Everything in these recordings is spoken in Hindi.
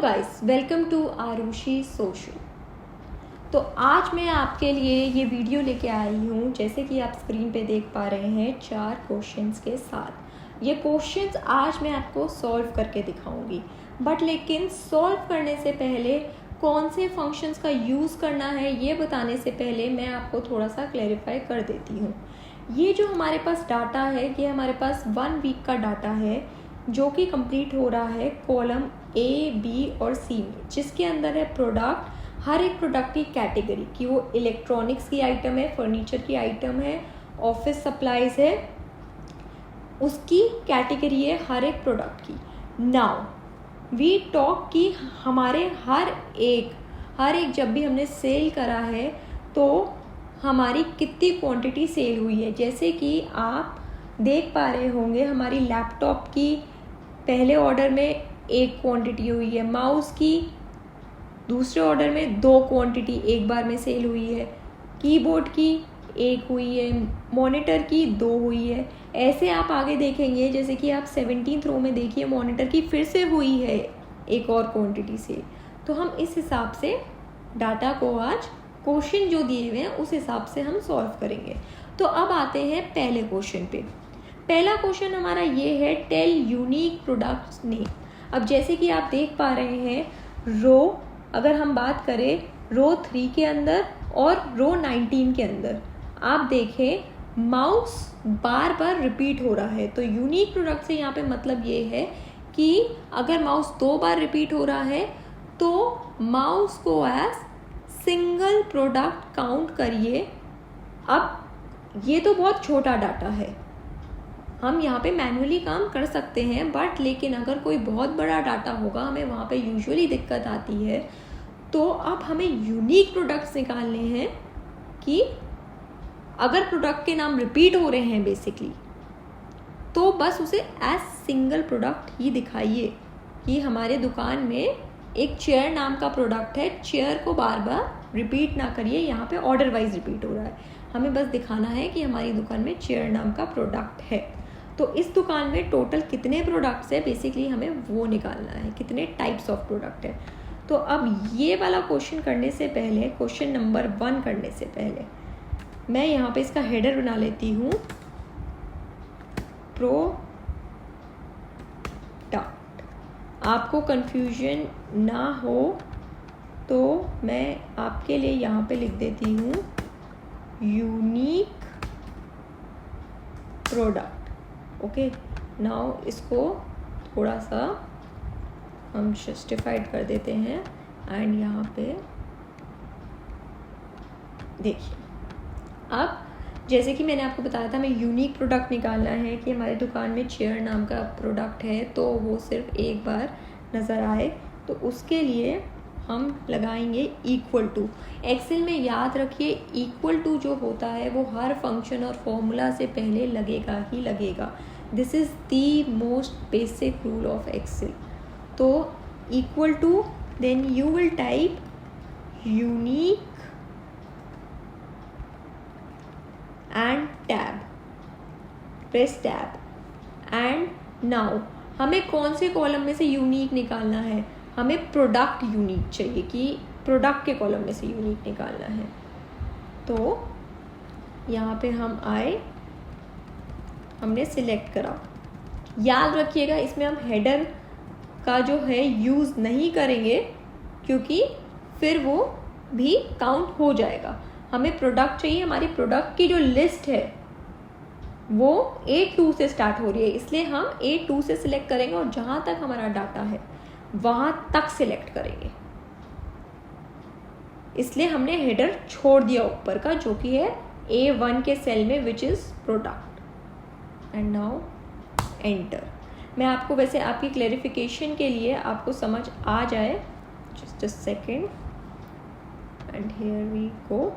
Guys, welcome to Aarushi Social. तो आज मैं आपके लिए ये वीडियो लेके आई हूँ, जैसे कि आप स्क्रीन पे देख पा रहे हैं, 4 क्वेश्चंस के साथ। ये क्वेश्चंस आज मैं आपको सॉल्व करके दिखाऊंगी, बट लेकिन सॉल्व करने से पहले कौन से फंक्शंस का यूज़ करना है ये बताने से पहले मैं आपको थोड़ा सा क्लैरिफाई कर देती हूँ। ये जो हमारे पास डाटा है, ये हमारे पास 1 वीक का डाटा है जो कि कंप्लीट हो रहा है कॉलम ए, बी और सी में, जिसके अंदर है प्रोडक्ट, हर एक प्रोडक्ट की कैटेगरी कि वो इलेक्ट्रॉनिक्स की आइटम है, फर्नीचर की आइटम है, ऑफिस सप्लाईज है, उसकी कैटेगरी है हर एक प्रोडक्ट की। नाउ वी टॉक कि हमारे हर एक जब भी हमने सेल करा है तो हमारी कितनी क्वांटिटी सेल हुई है। जैसे कि आप देख पा रहे होंगे, हमारी लैपटॉप की पहले ऑर्डर में 1 क्वांटिटी हुई है, माउस की दूसरे ऑर्डर में 2 क्वांटिटी एक बार में सेल हुई है, कीबोर्ड की 1 हुई है, मॉनिटर की 2 हुई है। ऐसे आप आगे देखेंगे, जैसे कि आप 17th रो में देखिए, मॉनिटर की फिर से हुई है एक और क्वांटिटी से। तो हम इस हिसाब से डाटा को आज क्वेश्चन जो दिए हुए हैं उस हिसाब से हम सॉल्व करेंगे। तो अब आते हैं पहले क्वेश्चन पे। पहला क्वेश्चन हमारा ये है, टेल यूनिक प्रोडक्ट्स नेम। अब जैसे कि आप देख पा रहे हैं, रो अगर हम बात करें रो 3 के अंदर और रो 19 के अंदर, आप देखें माउस बार बार रिपीट हो रहा है। तो यूनिक प्रोडक्ट से यहाँ पे मतलब ये है कि अगर माउस 2 बार रिपीट हो रहा है तो माउस को एज सिंगल प्रोडक्ट काउंट करिए। अब ये तो बहुत छोटा डाटा है, हम यहाँ पे मैन्युअली काम कर सकते हैं, बट लेकिन अगर कोई बहुत बड़ा डाटा होगा, हमें वहाँ पे यूजुअली दिक्कत आती है। तो अब हमें यूनिक प्रोडक्ट्स निकालने हैं कि अगर प्रोडक्ट के नाम रिपीट हो रहे हैं बेसिकली, तो बस उसे एज सिंगल प्रोडक्ट ही दिखाइए कि हमारे दुकान में एक चेयर नाम का प्रोडक्ट है, चेयर को बार बार रिपीट ना करिए, यहाँ पे ऑर्डर वाइज रिपीट हो रहा है। हमें बस दिखाना है कि हमारी दुकान में चेयर नाम का प्रोडक्ट है। तो इस दुकान में टोटल कितने प्रोडक्ट्स है, बेसिकली हमें वो निकालना है, कितने टाइप्स ऑफ प्रोडक्ट है। तो अब ये वाला क्वेश्चन करने से पहले, क्वेश्चन नंबर 1 करने से पहले मैं यहाँ पे इसका हेडर बना लेती हूँ, प्रोडक्ट। आपको कंफ्यूजन ना हो तो मैं आपके लिए यहाँ पे लिख देती हूँ यूनिक प्रोडक्ट। ओके, नाउ इसको थोड़ा सा हम जस्टिफाइड कर देते हैं एंड यहाँ पे देखिए। अब जैसे कि मैंने आपको बताया था, हमें यूनिक प्रोडक्ट निकालना है कि हमारी दुकान में चेयर नाम का प्रोडक्ट है तो वो सिर्फ एक बार नज़र आए। तो उसके लिए हम लगाएंगे इक्वल टू। एक्सेल में याद रखिए, इक्वल टू जो होता है वो हर फंक्शन और फॉर्मूला से पहले लगेगा ही लगेगा। This is the most basic rule of Excel. तो equal to, then you will type unique and tab, press tab. And now हमें कौन से कॉलम में से यूनिक निकालना है, हमें प्रोडक्ट यूनिक चाहिए कि प्रोडक्ट के कॉलम में से यूनिक निकालना है। तो यहाँ पे हम आए, हमने सिलेक्ट करा। याद रखिएगा, इसमें हम हेडर का जो है यूज़ नहीं करेंगे क्योंकि फिर वो भी काउंट हो जाएगा। हमें प्रोडक्ट चाहिए, हमारी प्रोडक्ट की जो लिस्ट है वो A2 से स्टार्ट हो रही है, इसलिए हम A2 से सिलेक्ट करेंगे और जहाँ तक हमारा डाटा है वहाँ तक सिलेक्ट करेंगे। इसलिए हमने हेडर छोड़ दिया ऊपर का, जो कि है A1 के सेल में, which is product. And now enter. मैं आपको वैसे आपकी क्लैरिफिकेशन के लिए, आपको समझ आ जाए, just a second and here we go.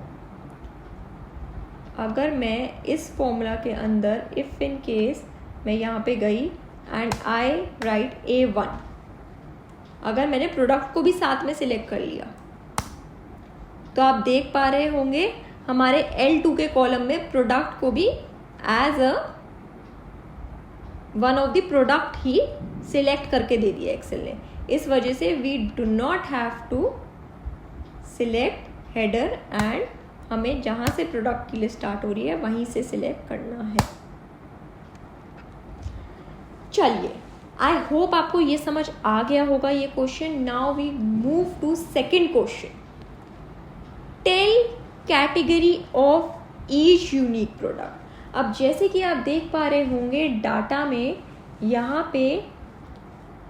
अगर मैं इस फॉर्मूला के अंदर इफ़ इन केस मैं यहाँ पे गई एंड आई राइट A1, अगर मैंने प्रोडक्ट को भी साथ में सिलेक्ट कर लिया तो आप देख पा रहे होंगे हमारे L2 के कॉलम में प्रोडक्ट को भी as a one of the product ही सिलेक्ट करके दे दिया एक्सेल ने। इस वजह से we do not have to select header and हमें जहाँ से प्रोडक्ट की लिस्ट स्टार्ट हो रही है वहीं से सिलेक्ट करना है। चलिए, आई होप आपको ये समझ आ गया होगा ये question. Now we move to second question. Tell category of each unique product. अब जैसे कि आप देख पा रहे होंगे डाटा में यहाँ पे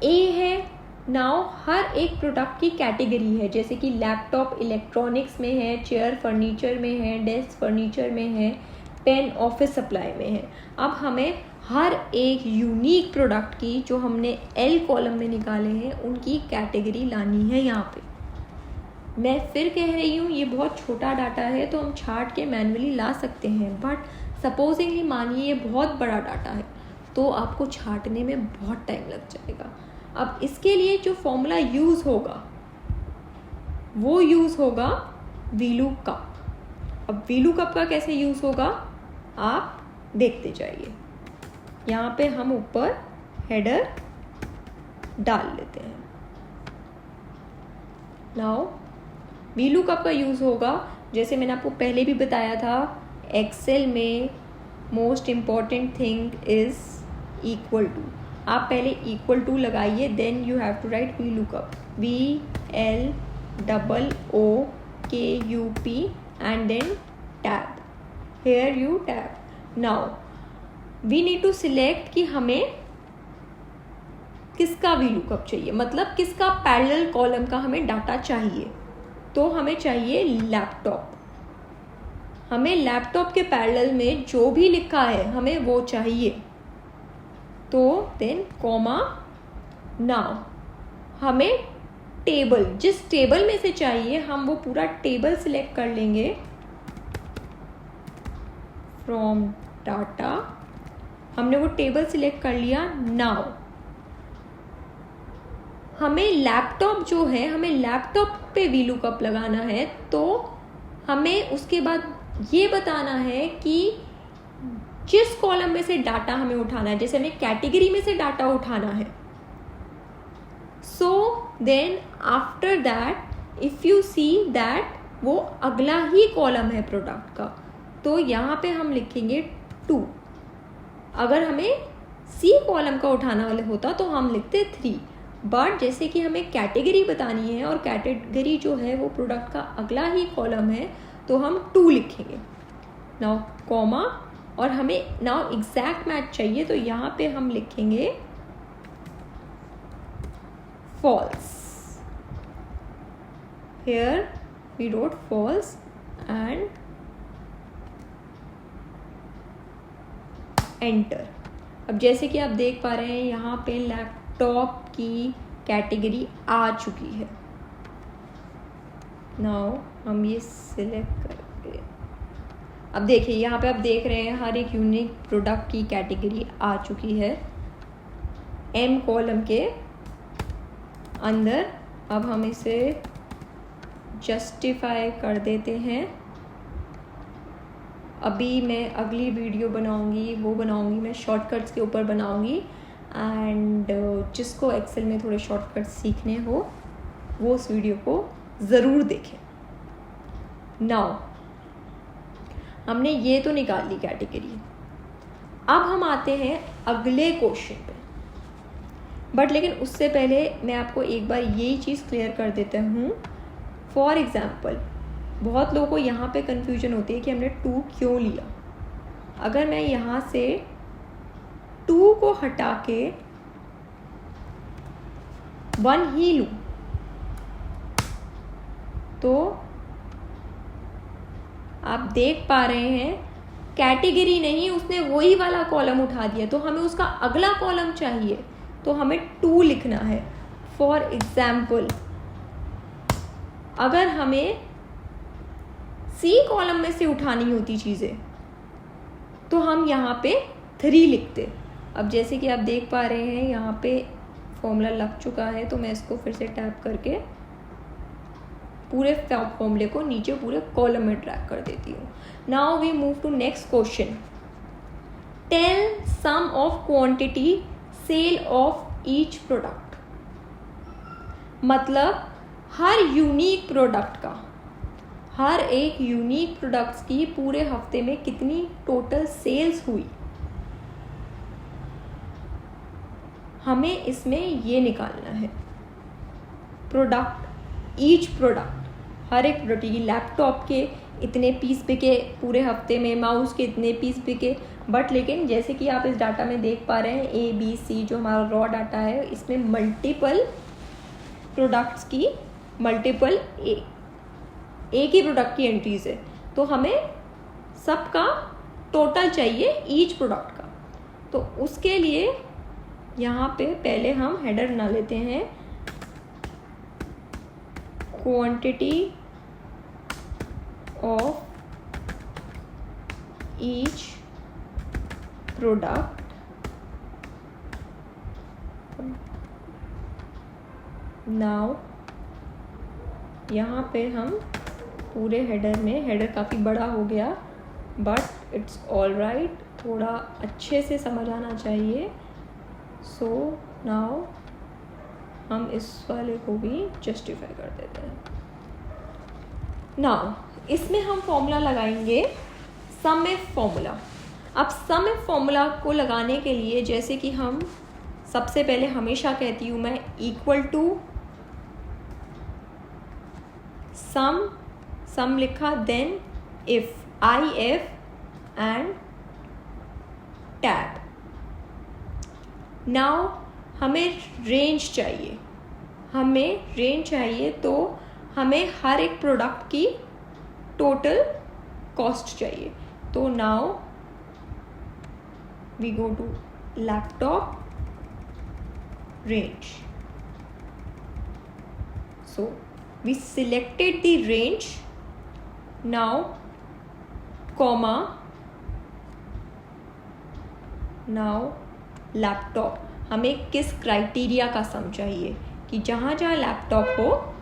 ए है। नाउ हर एक प्रोडक्ट की कैटेगरी है, जैसे कि लैपटॉप इलेक्ट्रॉनिक्स में है, चेयर फर्नीचर में है, डेस्क फर्नीचर में है, पेन ऑफिस सप्लाई में है। अब हमें हर एक यूनिक प्रोडक्ट की जो हमने एल कॉलम में निकाले हैं उनकी कैटेगरी लानी है यहाँ पे। मैं फिर कह रही हूँ ये बहुत छोटा डाटा है तो हम छाट के मैन्युअली ला सकते हैं, बट सपोजिंगली मानिए ये बहुत बड़ा डाटा है तो आपको छाटने में बहुत टाइम लग जाएगा। अब इसके लिए जो फॉर्मूला यूज़ होगा वो यूज़ होगा VLOOKUP। अब VLOOKUP का कैसे यूज़ होगा आप देखते जाइए। यहाँ पे हम ऊपर हेडर डाल लेते हैं। नाउ VLOOKUP का यूज़ होगा, जैसे मैंने आपको पहले भी बताया था, एक्सेल में most important thing is equal to. आप पहले इक्वल टू लगाइए, then you have to write VLOOKUP, VLOOKUP and then tab. Here you tab. Now we need to select कि हमें किसका VLOOKUP चाहिए, मतलब किसका पैरेलल कॉलम का हमें डाटा चाहिए। तो हमें चाहिए लैपटॉप। हमें लैपटॉप के पैरेलल में जो भी लिखा है हमें वो चाहिए। तो देन कॉमा। नाउ हमें टेबल, जिस टेबल में से चाहिए हम वो पूरा टेबल सिलेक्ट कर लेंगे फ्रॉम डाटा। हमने वो टेबल सिलेक्ट कर लिया। नाउ हमें लैपटॉप जो है, हमें लैपटॉप पे VLOOKUP लगाना है, तो हमें उसके बाद ये बताना है कि जिस कॉलम में से डाटा हमें उठाना है, जैसे हमें कैटेगरी में से डाटा उठाना है। So then after that if you see that वो अगला ही कॉलम है प्रोडक्ट का, तो यहाँ पे हम लिखेंगे 2। अगर हमें सी कॉलम का उठाना वाले होता तो हम लिखते 3, बट जैसे कि हमें कैटेगरी बतानी है और कैटेगरी जो है वो प्रोडक्ट का अगला ही कॉलम है, तो हम 2 लिखेंगे। नाउ कॉमा, और हमें नाउ एग्जैक्ट मैच चाहिए तो यहाँ पे हम लिखेंगे false. Here we wrote false and enter. अब जैसे कि आप देख पा रहे हैं यहाँ पे लैपटॉप की कैटेगरी आ चुकी है। नाउ हम ये सिलेक्ट करके अब देखिए यहाँ पे आप देख रहे हैं हर एक यूनिक प्रोडक्ट की कैटेगरी आ चुकी है एम कॉलम के अंदर। अब हम इसे जस्टिफाई कर देते हैं। अभी मैं अगली वीडियो बनाऊंगी, वो बनाऊंगी मैं शॉर्टकट्स के ऊपर बनाऊंगी, एंड जिसको एक्सेल में थोड़े शॉर्टकट्स सीखने हो वो उस वीडियो को ज़रूर देखें। नाउ हमने ये तो निकाल ली कैटेगरी। अब हम आते हैं अगले क्वेश्चन पे, बट लेकिन उससे पहले मैं आपको एक बार यही चीज़ क्लियर कर देता हूँ। फॉर एग्ज़ाम्पल, बहुत लोगों को यहाँ पे कन्फ्यूजन होती है कि हमने 2 क्यों लिया। अगर मैं यहाँ से 2 को हटा के 1 ही लूँ तो आप देख पा रहे हैं कैटेगरी नहीं, उसने वही वाला कॉलम उठा दिया, तो हमें उसका अगला कॉलम चाहिए, तो हमें 2 लिखना है। फॉर एग्जाम्पल, अगर हमें सी कॉलम में से उठानी होती चीज़ें तो हम यहाँ पे 3 लिखते। अब जैसे कि आप देख पा रहे हैं यहाँ पे फॉर्मूला लग चुका है, तो मैं इसको फिर से टैप करके पूरे फॉर्मूले को नीचे पूरे कॉलम में ड्रैग कर देती हूँ। Now we move to next question. Tell sum of quantity sale of each product. मतलब हर यूनिक प्रोडक्ट का, हर एक यूनिक प्रोडक्ट्स की पूरे हफ्ते में कितनी टोटल सेल्स हुई, हमें इसमें ये निकालना है। प्रोडक्ट, ईच प्रोडक्ट, हर एक प्रोडक्ट, ये लैपटॉप के इतने पीस बिके पूरे हफ्ते में, माउस के इतने पीस बिके, बट लेकिन जैसे कि आप इस डाटा में देख पा रहे हैं ABC जो हमारा रॉ डाटा है, इसमें मल्टीपल प्रोडक्ट्स की मल्टीपल एक ही प्रोडक्ट की एंट्रीज है, तो हमें सबका टोटल चाहिए ईच प्रोडक्ट का। तो उसके लिए यहाँ पे पहले हम हेडर बना लेते हैं, quantity of each product now. यहाँ पे हम पूरे हेडर में, हेडर काफ़ी बड़ा हो गया बट इट्स ऑल राइट, थोड़ा अच्छे से समझ आना चाहिए। सो नाउ हम इस वाले को भी जस्टिफाई कर देते हैं। नाउ इसमें हम फॉर्मूला लगाएंगे सम इफ फॉर्मूला। अब सम इफ फॉर्मूला को लगाने के लिए जैसे कि हम सबसे पहले हमेशा कहती हूँ मैं, इक्वल टू सम लिखा, then if, IF and tab. Now हमें रेंज चाहिए, तो हमें हर एक प्रोडक्ट की टोटल कॉस्ट चाहिए। तो now we go to laptop range. So we selected the range. Now comma, now laptop, हमें किस क्राइटेरिया का सम चाहिए कि जहाँ जहाँ लैपटॉप हो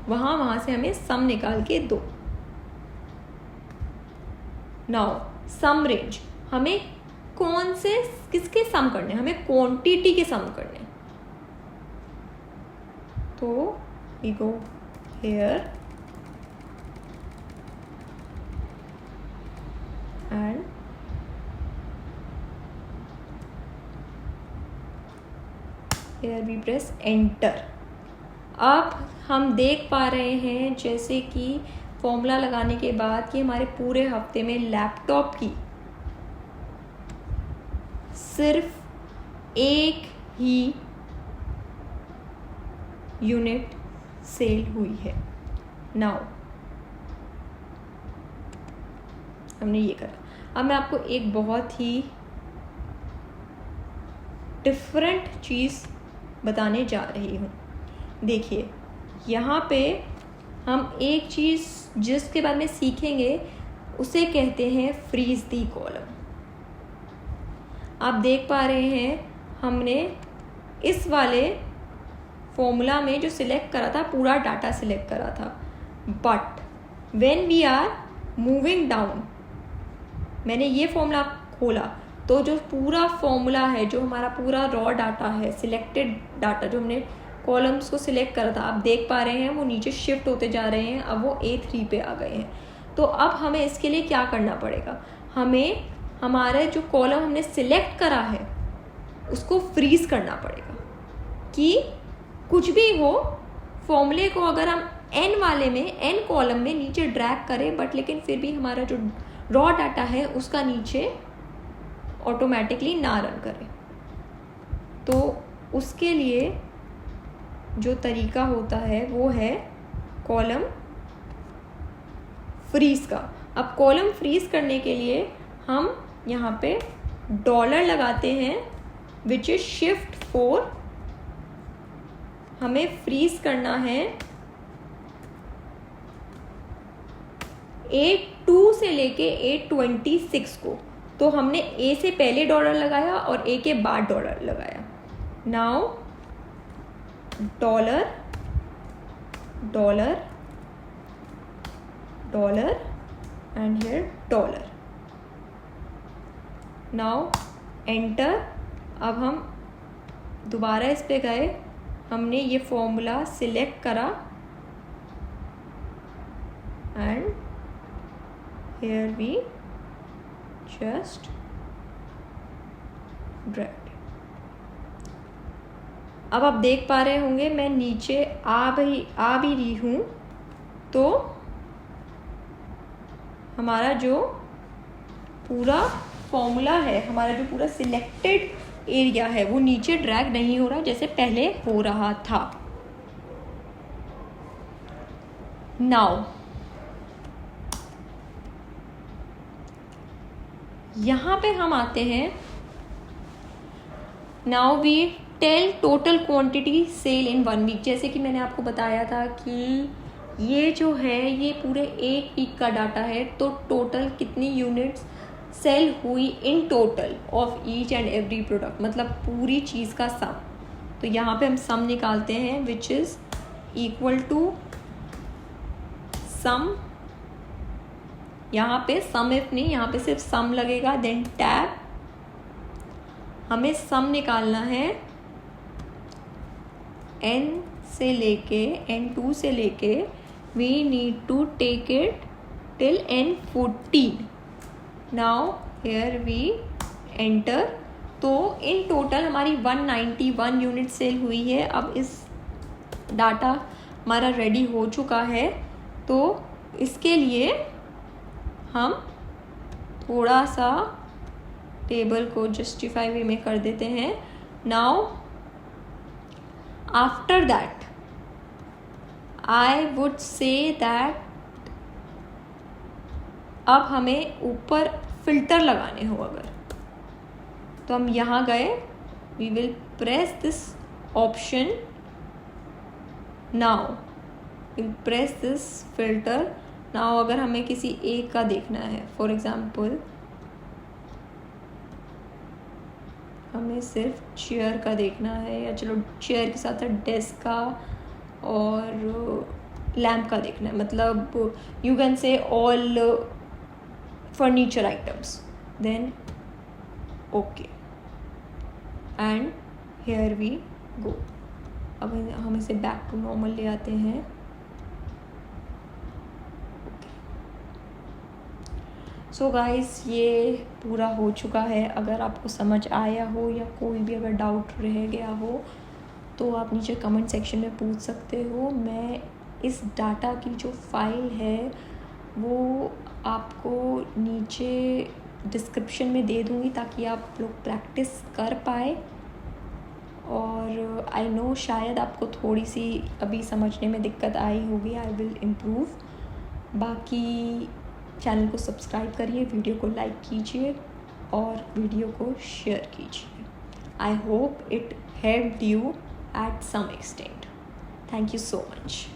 वहाँ से हमें सम निकाल के दो। नाउ सम रेंज, हमें कौन से किसके सम करने, हमें क्वांटिटी के सम करने। तो we go here and here we press enter. अब हम देख पा रहे हैं जैसे कि फॉर्मूला लगाने के बाद कि हमारे पूरे हफ्ते में लैपटॉप की सिर्फ एक ही यूनिट सेल हुई है। नाउ हमने ये करा। अब मैं आपको एक बहुत ही डिफरेंट चीज़ बताने जा रही हूँ। देखिए यहाँ पे हम एक चीज़ जिसके बारे में सीखेंगे उसे कहते हैं फ्रीज दी कॉलम। आप देख पा रहे हैं हमने इस वाले फॉर्मूला में जो सिलेक्ट करा था, पूरा डाटा सिलेक्ट करा था, but when we are moving down, मैंने ये फॉर्मूला खोला तो जो पूरा फॉर्मूला है, जो हमारा पूरा रॉ डाटा है, सिलेक्टेड डाटा, जो हमने कॉलम्स को सिलेक्ट करा था, आप देख पा रहे हैं वो नीचे शिफ्ट होते जा रहे हैं। अब वो A3 पे आ गए हैं। तो अब हमें इसके लिए क्या करना पड़ेगा, हमें हमारे जो कॉलम हमने सिलेक्ट करा है उसको फ्रीज करना पड़ेगा कि कुछ भी हो, फॉर्मूले को अगर हम N वाले में, N कॉलम में नीचे ड्रैग करें, बट लेकिन फिर भी हमारा जो रॉ डाटा है उसका नीचे ऑटोमेटिकली ना रन करे। तो उसके लिए जो तरीका होता है वो है कॉलम फ्रीज का। अब कॉलम फ्रीज करने के लिए हम यहाँ पे डॉलर लगाते हैं विच इज शिफ्ट 4। हमें फ्रीज करना है A2 से लेके A26 को। तो हमने A से पहले डॉलर लगाया और A के बाद डॉलर लगाया। Now dollar dollar dollar and here dollar. Now enter. अब हम दोबारा इस पे गए हमने ये फॉर्मूला सिलेक्ट करा and here we just drag. अब आप देख पा रहे होंगे मैं नीचे आ भी रही हूँ, तो हमारा जो पूरा फॉर्मूला है, हमारा जो पूरा सिलेक्टेड एरिया है वो नीचे ड्रैग नहीं हो रहा जैसे पहले हो रहा था। नाउ यहाँ पे हम आते हैं, now we tell total quantity sale in 1 week. जैसे कि मैंने आपको बताया था कि ये जो है ये पूरे 1 वीक का डाटा है, तो टोटल कितनी यूनिट्स सेल हुई in total of each and every product, मतलब पूरी चीज़ का सम। तो यहाँ पे हम सम निकालते हैं विच इज़ इक्वल टू सम, यहाँ पे सम इफ नहीं, यहाँ पे सिर्फ सम लगेगा, देन टैब। हमें सम निकालना है n से लेके n2 से लेके we need to take it till n14। Now here we enter. तो इन टोटल हमारी 191 यूनिट सेल हुई है। अब इस डाटा हमारा रेडी हो चुका है, तो इसके लिए हम थोड़ा सा टेबल को जस्टिफाई वे में कर देते हैं। Now after that I would say that अब हमें ऊपर फिल्टर लगाने हो अगर, तो हम यहाँ गए, we will press this option. Now will press this filter. Now अगर हमें किसी एक का देखना है, फॉर एग्जाम्पल हमें सिर्फ चेयर का देखना है, या चलो चेयर के साथ डेस्क का और लैम्प का देखना है, मतलब you can say all furniture items, then okay and here we go. अब हम इसे बैक टू नॉर्मल ले आते हैं। सो गाइस ये पूरा हो चुका है। अगर आपको समझ आया हो या कोई भी अगर डाउट रह गया हो तो आप नीचे कमेंट सेक्शन में पूछ सकते हो। मैं इस डाटा की जो फाइल है वो आपको नीचे डिस्क्रिप्शन में दे दूँगी ताकि आप लोग प्रैक्टिस कर पाए। और आई नो शायद आपको थोड़ी सी अभी समझने में दिक्कत आई होगी, आई विल इम्प्रूव। बाकी चैनल को सब्सक्राइब करिए, वीडियो को लाइक कीजिए और वीडियो को शेयर कीजिए। I hope it helped you at some extent. Thank you so much.